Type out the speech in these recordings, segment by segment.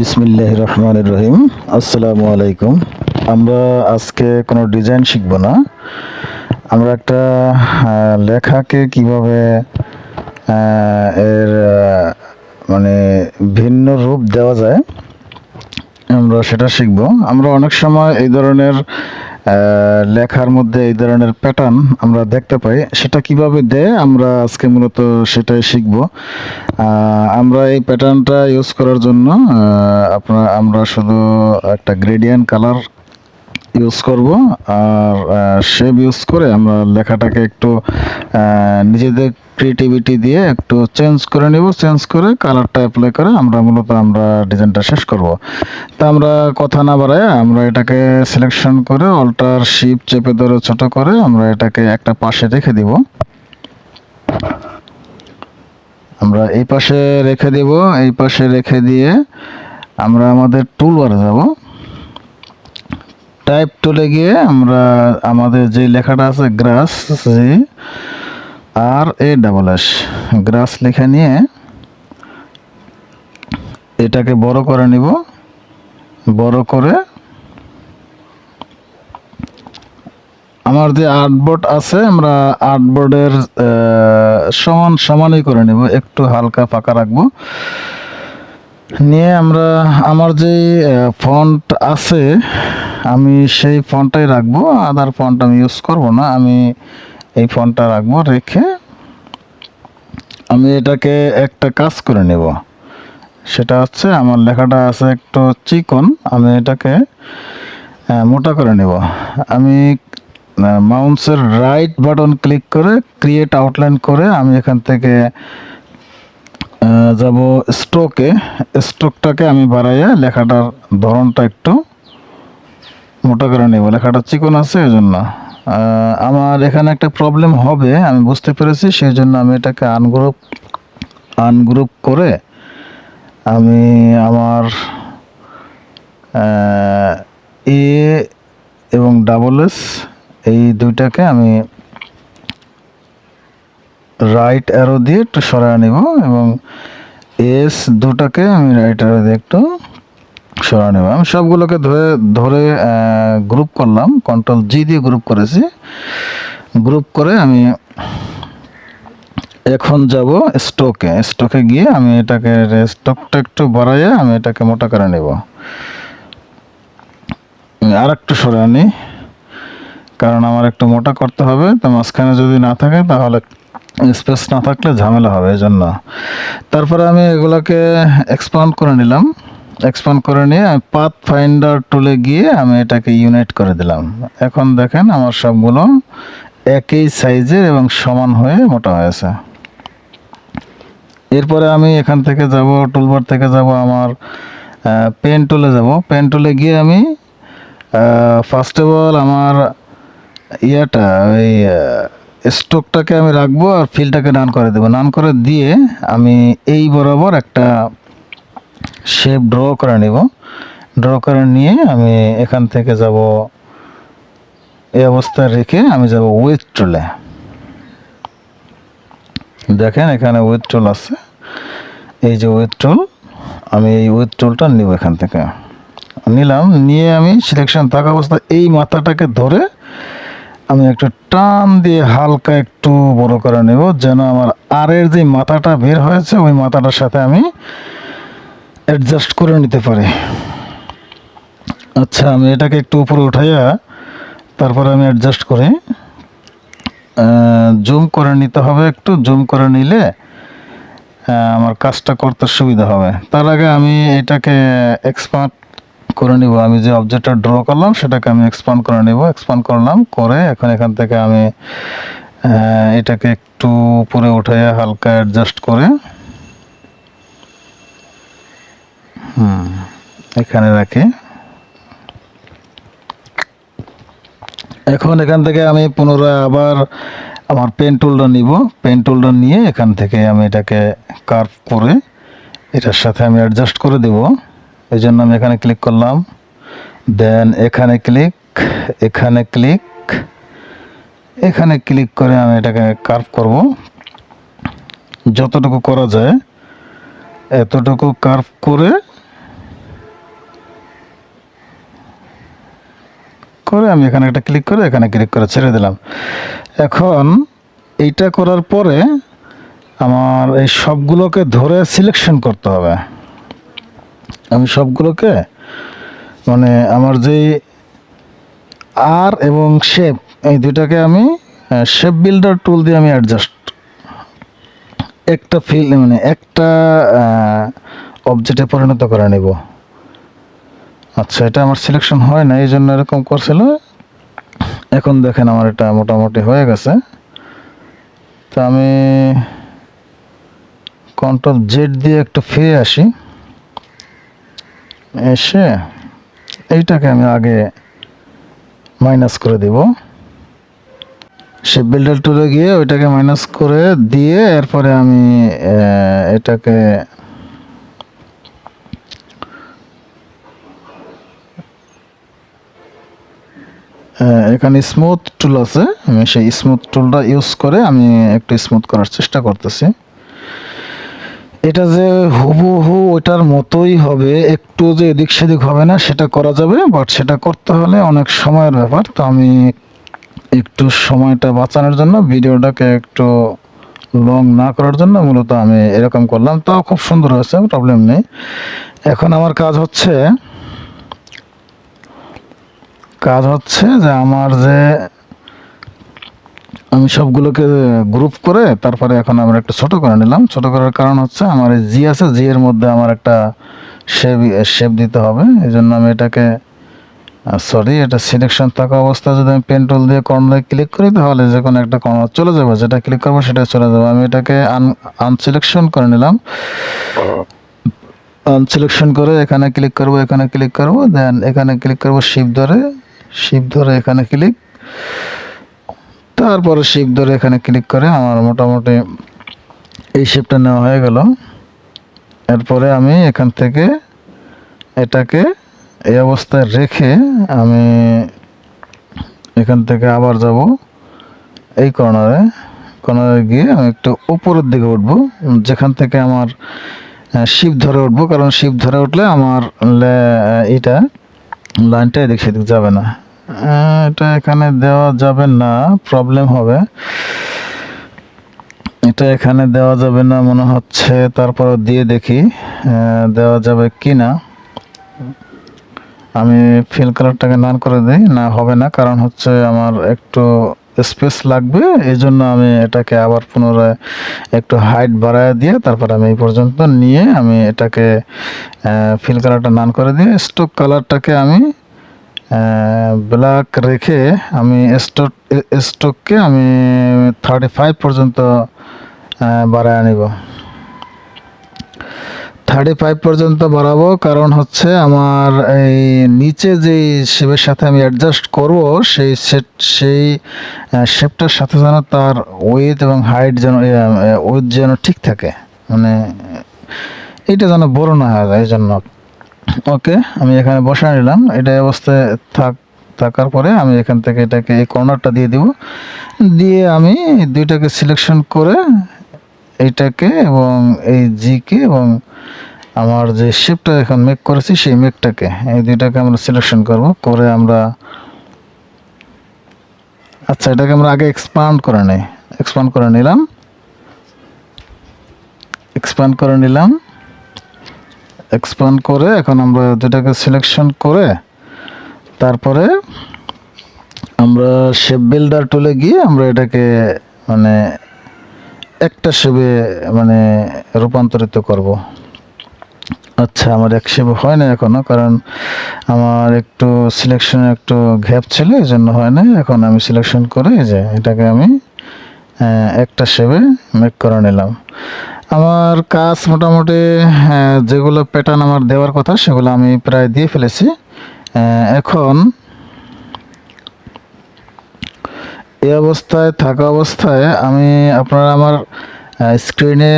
বিসমিল্লাহির রহমানির রহিম। আসসালামু আলাইকুম। আমরা আজকে কোনো ডিজাইন শিখব না। আমরা একটা লেখাকে কিভাবে এর মানে ভিন্ন রূপ দেওয়া যায় আমরা সেটা শিখব। আমরা অনেক সময় এই ধরনের লেখার মধ্যে এই ধরনের প্যাটার্ন আমরা দেখতে পাই, সেটা কিভাবে দেয় আমরা আজকে মূলত সেটাই শিখব। আমরা এই প্যাটার্নটা ইউজ করার জন্য আমরা শুধু একটা গ্রেডিয়েন্ট কালার ইউজ করব আর শেপ ইউজ করে আমরা লেখাটাকে একটু নিজেদের ক্রিয়েটিভিটি দিয়ে একটু চেঞ্জ করে নেব। চেঞ্জ করে কালারটা অ্যাপ্লাই করে আমরা ডিজাইনটা শেষ করব। তা আমরা কথা না বাড়ায় আমরা এটাকে সিলেকশন করে অল্টার শিফট চেপে ধরে ছোট করে আমরা এটাকে একটা পাশে রেখে দিব। আমরা এই পাশে রেখে দেব। এই পাশে রেখে দিয়ে আমরা আমাদের টুলবারে যাব। টাইপ টুলে গিয়ে আমরা আমাদের যে লেখাটা আছে গ্রাস, GRASS, গ্রাস লেখা নিয়ে এটাকে বড় করে নিব। বড় করে আমার যে আর্টবোর্ড আছে আমরা আর্টবোর্ডের সমানই করে নেব, একটু হালকা ফাঁকা রাখবো। নিয়ে আমরা আমার যে ফন্ট আছে আমি সেই ফন্টটাই রাখবো, আদার ফন্ট আমি ইউজ করব না। আমি এই ফন্টটা রাখবো। রেখে আমি এটাকে একটা কাজ করে নেব। সেটা হচ্ছে আমার লেখাটা আছে একটু চিকন, আমি এটাকে মোটা করে নেব। আমি মাউসের রাইট বাটন ক্লিক করে ক্রিয়েট আউটলাইন করে আমি এখান থেকে যাব স্ট্রোকটাকে আমি বাড়াইয়া লেখাটার ধরনটা একটু মোটা করে নেব। লেখাটা চিকন আছে এই জন্য আমার এখানে একটা প্রবলেম হবে আমি বুঝতে পেরেছি, সেই জন্য আমি এটাকে আনগ্রুপ করে আমি আমার এ এবং ডাবল-এস এই দুইটাকে আমি রাইট অ্যারো দিয়ে একটু সরায় নেব এবং এস দুটাকে আমি রাইট অ্যারো দিয়ে একটু সরায় নেব। আমি সবগুলোকে ধরে গ্রুপ করলাম, Ctrl+G দিয়ে গ্রুপ করেছি। গ্রুপ করে আমি এখন যাব স্ট্রোকে গিয়ে আমি এটাকে স্ট্রোকটা একটু বাড়াইয়া আমি এটাকে মোটা করে নেব। আর একটু সরায় নিই কারণ আমার একটু মোটা করতে হবে, তো মাঝখানে যদি না থাকে তাহলে স্পেস না থাকলে ঝামেলা হবে, এই জন্য। তারপরে আমি এগুলোকে এক্সপান্ড করে নিলাম। এক্সপান্ড করে নিয়ে পাথ ফাইন্ডার টুলে গিয়ে আমি এটাকে ইউনাইট করে দিলাম। এখন দেখেন আমার সবগুলো একই সাইজের এবং সমান হয়ে মোটা হয়েছে। এরপরে আমি এখান থেকে যাব, টুলবার থেকে যাব আমার পেন টুলে যাব। পেন টুলে গিয়ে আমি ফার্স্ট অফ অল আমার ওই স্ট্রোকটাকে আমি রাখবো আর ফিলটাকে ডান করে দেবো। ডান করে দিয়ে আমি এই বরাবর একটা শেপ ড্র করে নিব। ড্র করে নিয়ে আমি এখান থেকে যাব, এই অবস্থায় রেখে আমি যাব উইথ টুলে। দেখেন এখানে উইথ টুল আছে, এই যে উইথ টুল, আমি এই উইথ টুলটা নিব। এখান থেকে নিলাম, নিয়ে আমি সিলেকশন থাকা অবস্থায় এই মাথাটাকে ধরে আমি একটু টান দিয়ে হালকা একটু বড় করে নেব, যেন আমার আরের যে মাথাটা বের হয়েছে ওই মাথাটার সাথে আমি অ্যাডজাস্ট করে নিতে পারি। আচ্ছা, আমি এটাকে একটু উপরে উঠাইয়া তারপরে আমি অ্যাডজাস্ট করে জুম করে নিতে হবে। একটু জুম করে নিলে আমার কাজটা করতে সুবিধা হবে। তার আগে আমি এটাকে এক্সপান্ড করে নিব। আমি যে অবজেক্টটা ড্র করলাম সেটাকে আমি এক্সপান্ড করে নেব। এক্সপান্ড করলাম করে এখন এখান থেকে আমি এটাকে একটু উপরে উঠাইয়া হালকা অ্যাডজাস্ট করে এখানে রাখি। এখন এখান থেকে আমি পুনরায় আবার আমার পেন টুলটা নিব। পেন টুলটা নিয়ে এখান থেকে আমি এটাকে কার্ভ করে এটার সাথে আমি অ্যাডজাস্ট করে দেব। এই জন্য আমি এখানে ক্লিক করলাম, দেন এখানে ক্লিক, এখানে ক্লিক, এখানে ক্লিক করে আমি এটাকে কার্ভ করব। যতটুকু করা যায় এতটুকু কার্ভ করে আমি এখানে একটা ক্লিক করে এখানে ক্লিক করে ছেড়ে দিলাম। এখন এইটা করার পরে আমার এই সবগুলোকে ধরে সিলেকশন করতে হবে। আমি সবগুলোকে মানে আমার যেই আর এবং শেপ এই দুইটাকে আমি শেপ বিল্ডার টুল দিয়ে আমি অ্যাডজাস্ট একটা মানে একটা অবজেক্টে পরিণত করে নেব। আচ্ছা, এটা আমার সিলেকশন হয় না, এই জন্য এরকম করছিল। এখন দেখেন আমার এটা মোটামুটি হয়ে গেছে। তো আমি কন্ট্রোল জেড দিয়ে একটু ফিরে আসি, এসে এইটাকে আমি আগে মাইনাস করে দেব। শেপ বিল্ডার টুলে গিয়ে ওইটাকে মাইনাস করে দিয়ে এরপরে আমি এটাকে এখানে স্মুথ টুল আছে, আমি সেই স্মুথ টুলটা ইউজ করে আমি একটু স্মুথ করার চেষ্টা করতেছি। এটা যে হুবহু ওইটার মতোই হবে, একটু যে এদিক সেদিক হবে না সেটা করা যাবে, বাট সেটা করতে হলে অনেক সময়ের ব্যাপার। তো আমি একটু সময়টা বাঁচানোর জন্য ভিডিওটাকে একটু লং না করার জন্য মূলত আমি এরকম করলাম। তাও খুব সুন্দর হয়েছে, প্রবলেম নেই। এখন আমার কাজ হচ্ছে যে আমার যে আমি সবগুলোকে গ্রুপ করে তারপরে এখন আমরা একটু ছোট করে নিলাম। ছোট করার কারণ হচ্ছে আমার এই জি আছে, জি এর মধ্যে আমার একটা শেপ দিতে হবে। এই জন্য আমি এটাকে এটা সিলেকশন থাকা অবস্থায় যদি আমি পেন টুল দিয়ে কর্নারে ক্লিক করি তাহলে যে কোনো একটা কর্নার চলে যাবে, যেটা ক্লিক করবো সেটা চলে যাবে। আমি এটাকে আনসিলেকশন করে নিলাম। আনসিলেকশন করে এখানে ক্লিক করব, দেন এখানে ক্লিক করব, শিপ ধরে এখানে ক্লিক, তারপরে শিপ ধরে এখানে ক্লিক করে আমার মোটামুটি এই শেপটা নেওয়া হয়ে গেল। এরপরে আমি এখান থেকে এটাকে এই অবস্থায় রেখে আমি এখান থেকে আবার যাব এই কর্নারে গিয়ে আমি একটু উপরের দিকে উঠবো, যেখান থেকে আমার শিপ ধরে উঠবো, কারণ শিপ ধরে উঠলে আমার এটা লাইনটা এদিক সেদিক যাবে না। এটা এখানে দেওয়া যাবে না, প্রবলেম হবে। এটা এখানে দেওয়া যাবে না মনে হচ্ছে, তারপর দিয়ে দেখি দেওয়া যাবে কি না। আমি ফিল কালারটাকে নান করে দিই, না হবে না, কারণ হচ্ছে আমার একটু স্পেস লাগবে। এই জন্য আমি এটাকে আবার পুনরায় একটু হাইট বাড়ায় দিয়ে তারপর আমি এই পর্যন্ত নিয়ে আমি এটাকে ফিল কালারটা নান করে দিয়ে স্টক কালারটাকে আমি ব্ল্যাক রেখে আমি স্টককে আমি 35 পর্যন্ত বাড়ায় নিব। 35 পর্যন্ত বাড়াবো, কারণ হচ্ছে আমার এই নিচে যে শেপের সাথে আমি অ্যাডজাস্ট করব সেই শেপটার সাথে যেন তার ওয়েট এবং হাইট যেন ঠিক থাকে, মানে এইটা যেন বড় না হয়ে যায়। এই জন্য ওকে আমি এখানে বসায় নিলাম। এটা অবস্থায় থাকার পরে আমি এখান থেকে এটাকে এই কর্নারটা দিয়ে দিব, দিয়ে আমি দুইটাকে সিলেকশন করে এইটাকে এবং এই জিকে এবং আমার যে শেপটা এখন মেক করেছি সেই মেকটাকে এই দুইটাকে আমরা সিলেকশন করব, করে আমরা আচ্ছা এটাকে আমরা আগে এক্সপান্ড করে নিলাম। এক্সপান্ড করে এখন আমরা দুটাকে সিলেকশন করে তারপরে আমরা শেপ বিল্ডার টুলে গিয়ে আমরা এটাকে মানে একটা শেপে মানে রূপান্তরিত করব। আচ্ছা, আমার এক শেপ হয় না এখনো, কারণ আমার একটু সিলেকশনে একটু গ্যাপ ছিল, এই জন্য হয় না। এখন আমি সিলেকশন করে যে এটাকে আমি একটা শেপে মেক করে নিলাম। আমার কাজ মোটামুটি যেগুলো প্যাটার্ন আমার দেওয়ার কথা সেগুলো আমি প্রায় দিয়ে ফেলেছি। এখন এই অবস্থায় থাকা অবস্থায় আমি আপনারা আমার স্ক্রিনে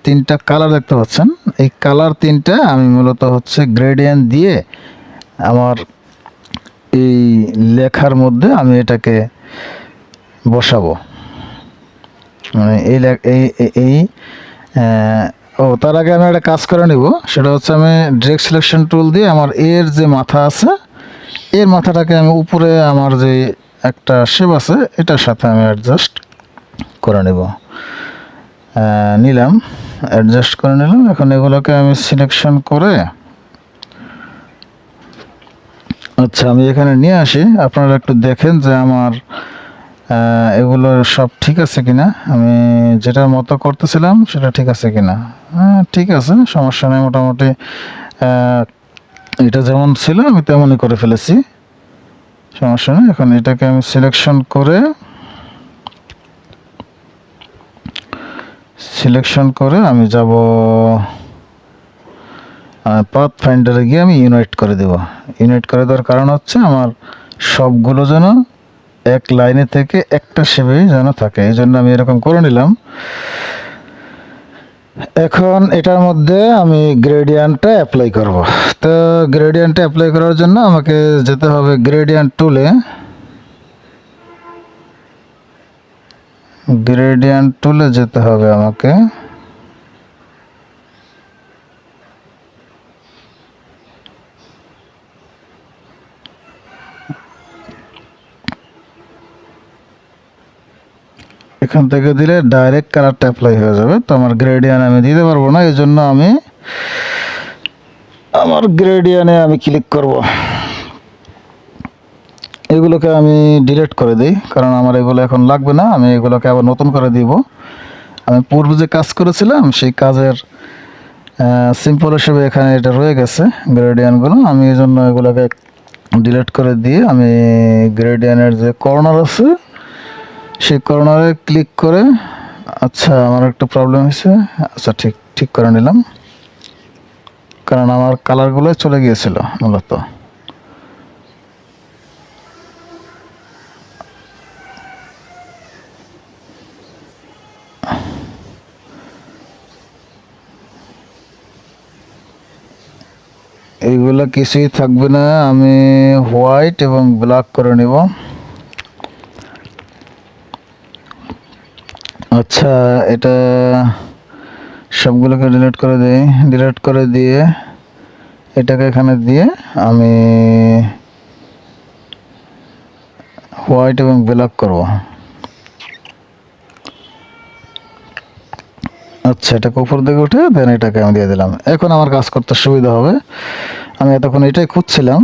তিনটা কালার দেখতে পাচ্ছেন। এই কালার তিনটা আমি মূলত হচ্ছে গ্রেডিয়েন্ট দিয়ে আমার এই লেখার মধ্যে আমি এটাকে বসাবো। মানে এই তার আগে আমি একটা কাজ করে নিব, সেটা হচ্ছে আমি ডিরেক্ট সিলেকশন টুল দিয়ে আমার এর যে মাথা আছে এর মাথাটাকে আমি উপরে আমার যে একটা শেপ আছে এটার সাথে আমি অ্যাডজাস্ট করে নেব। নিলাম, অ্যাডজাস্ট করে নিলাম। এখন এগুলোকে আমি সিলেকশন করে, আচ্ছা আমি এখানে নিয়ে আসি, আপনারা একটু দেখেন যে আমার এগুলো সব ঠিক আছে কিনা, আমি যেটার মতো করতেছিলাম সেটা ঠিক আছে কিনা। হ্যাঁ ঠিক আছে, সমস্যা নেই। মোটামুটি এটা যেমন ছিল আমি তেমনই করে ফেলেছি, সমস্যা নেই। এখন এটাকে আমি সিলেকশন করে আমি যাব পাথ ফাইন্ডারে গিয়ে আমি ইউনাইট করে দেব। ইউনাইট করে দেওয়ার কারণ হচ্ছে আমার সবগুলো যেন এক লাইনে থেকে একটা শেপেই যেন থাকে, এই জন্য আমি এরকম করে নিলাম। এখন এটার মধ্যে আমি গ্রেডিয়েন্টটা অ্যাপ্লাই করব। তো গ্রেডিয়েন্টটা অ্যাপ্লাই করার জন্য আমাকে যেতে হবে গ্রেডিয়েন্ট টুলে। গ্রেডিয়েন্ট টুলে যেতে হবে আমাকে। এখান থেকে দিলে ডাইরেক্ট কালারটা অ্যাপ্লাই হয়ে যাবে। তো আমার গ্রেডিয়েন্ট আমি দিতে পারবো না, এই জন্য আমি আমার গ্রেডিয়েন্টে আমি ক্লিক করব। এগুলোকে আমি ডিলিট করে দিই, কারণ আমার এগুলো এখন লাগবে না। আমি এগুলোকে আবার নতুন করে দিব। আমি পূর্বে যে কাজ করেছিলাম সেই কাজের সিম্পল হিসেবে এখানে এটা রয়ে গেছে গ্রেডিয়েন্টগুলো। আমি এই জন্য এগুলোকে ডিলিট করে দিয়ে আমি গ্রেডিয়েন্টের যে কর্নার আছে সেই কর্নারে ক্লিক করে, আচ্ছা আমার একটা প্রবলেম হয়েছে, আচ্ছা ঠিক করে নিলাম, কারণ আমার কালারগুলো চলে গিয়েছিল মূলত। এইগুলো কিছুই থাকবে না, আমি হোয়াইট এবং ব্ল্যাক করে নেব। আচ্ছা এটা সবগুলোকে ডিলিট করে দিই। ডিলিট করে দিয়ে এটাকে এখানে দিয়ে আমি হোয়াইট এবং ব্ল্যাক করব। আচ্ছা এটাকে উপর দিকে উঠে দেন এটাকে আমি দিয়ে দিলাম। এখন আমার কাজ করতে সুবিধা হবে। আমি এতক্ষণ এটাই খুঁজছিলাম।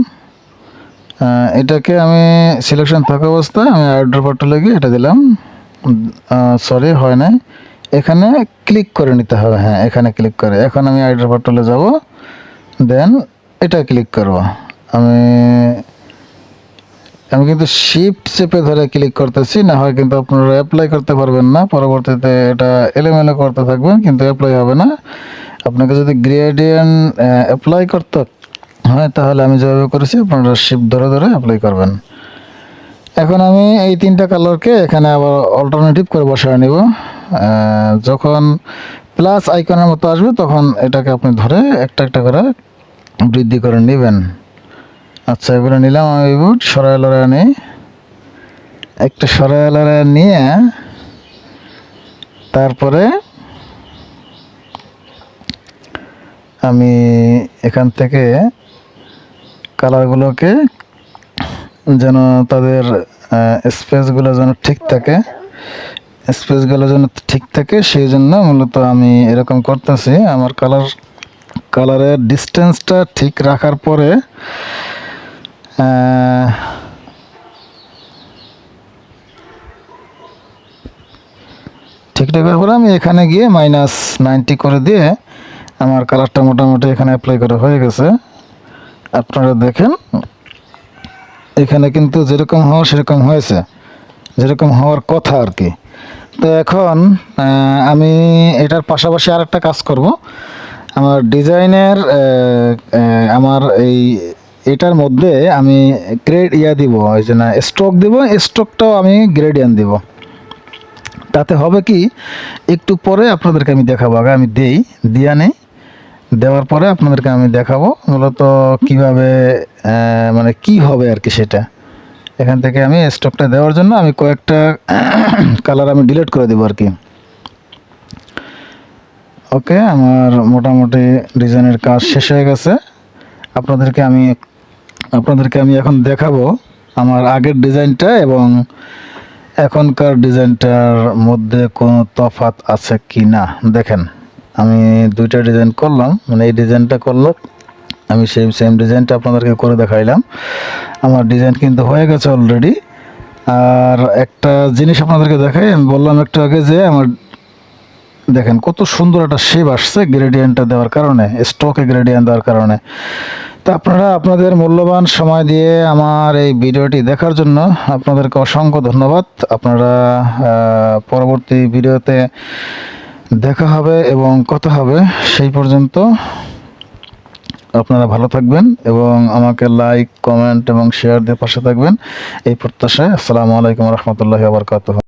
এটাকে আমি সিলেকশন থাকা অবস্থায় আমি আউটডোর পার্টে গিয়ে এটা দিলাম। সরি হয় নাই, এখানে ক্লিক করে নিতে হবে। হ্যাঁ এখানে ক্লিক করে এখন আমি আউটডোর পার্টে যাব, দেন এটা ক্লিক করব। আমি কিন্তু শিফট চেপে ধরে ক্লিক করতেছি, না হয় কিন্তু আপনারা অ্যাপ্লাই করতে পারবেন না। পরবর্তীতে এটা এলোমেলো করতে থাকবেন কিন্তু অ্যাপ্লাই হবে না। আপনাকে যদি গ্রেডিয়েন্ট অ্যাপ্লাই করতে হয় তাহলে আমি যেভাবে করেছি আপনারা শিফট ধরে ধরে অ্যাপ্লাই করবেন। এখন আমি এই তিনটা কালারকে এখানে আবার অল্টারনেটিভ করে বসায় নিব। যখন প্লাস আইকনের মতো আসবে তখন এটাকে আপনি ধরে একটা একটা করে বৃদ্ধি করে নেবেন। আচ্ছা এগুলো নিলাম। আমি সরাই লড়াই নিই, একটা সরাই লড়াই নিয়ে তারপরে আমি এখান থেকে কালারগুলোকে যেন তাদের স্পেসগুলো যেন ঠিক থাকে, সেই জন্য মূলত আমি এরকম করতেছি। আমার কালারের ডিস্টেন্সটা ঠিক রাখার পরে ঠিক রাখার পরে আমি এখানে গিয়ে -90 করে দিয়ে আমার কালারটা মোটামুটি এখানে অ্যাপ্লাই করা হয়ে গেছে। আপনারা দেখেন এখানে কিন্তু যেরকম হওয়া সেরকম হয়েছে, যেরকম হওয়ার কথা আর কি। তো এখন আমি এটার পাশাপাশি আর একটা কাজ করব। আমার ডিজাইনের আমার এটার মধ্যে আমি দিব, ওই যে না স্ট্রোক দিব, স্ট্রোকটাও আমি গ্রেডিয়েন্ট দিব। তাতে হবে কি, একটু পরে আপনাদেরকে আমি দেখাবো। আগে আমি দিয়া নেই, দেওয়ার পরে আপনাদেরকে আমি দেখাবো মূলত কিভাবে মানে কি হবে আর কি সেটা। এখান থেকে আমি স্টকটা দেওয়ার জন্য আমি কয়েকটা কালার আমি ডিলিট করে দেবো আর কি। ওকে আমার মোটামুটি ডিজাইনের কাজ শেষ হয়ে গেছে। আপনাদেরকে আমি আপনাদেরকে আমি এখন দেখাবো আমার আগের ডিজাইনটা এবং এখনকার ডিজাইনটার মধ্যে কোনো তফাৎ আছে কি না। দেখেন, আমি দুইটা ডিজাইন করলাম, মানে এই ডিজাইনটা করলো, আমি সেম ডিজাইনটা আপনাদেরকে করে দেখাইলাম। আমার ডিজাইন কিন্তু হয়ে গেছে অলরেডি। আর একটা জিনিস আপনাদেরকে দেখাই, আমি বললাম একটু আগে যে আমার দেখেন কত সুন্দর একটা শেপ আসছে গ্রেডিয়েন্টটা দেওয়ার কারণে, স্টকে গ্রেডিয়েন্ট দেওয়ার কারণে। তো আপনারা আপনাদের মূল্যবান সময় দিয়ে আমার এই ভিডিওটি দেখার জন্য আপনাদেরকে অসংখ্য ধন্যবাদ। আপনারা পরবর্তী ভিডিওতে দেখা হবে এবং কথা হবে। সেই পর্যন্ত আপনারা ভালো থাকবেন এবং আমাকে লাইক, কমেন্ট এবং শেয়ার দিয়ে পাশে থাকবেন, এই প্রত্যাশায়। আসসালামু আলাইকুম রহমতুল্লাহি ওয়া বারাকাতুহু।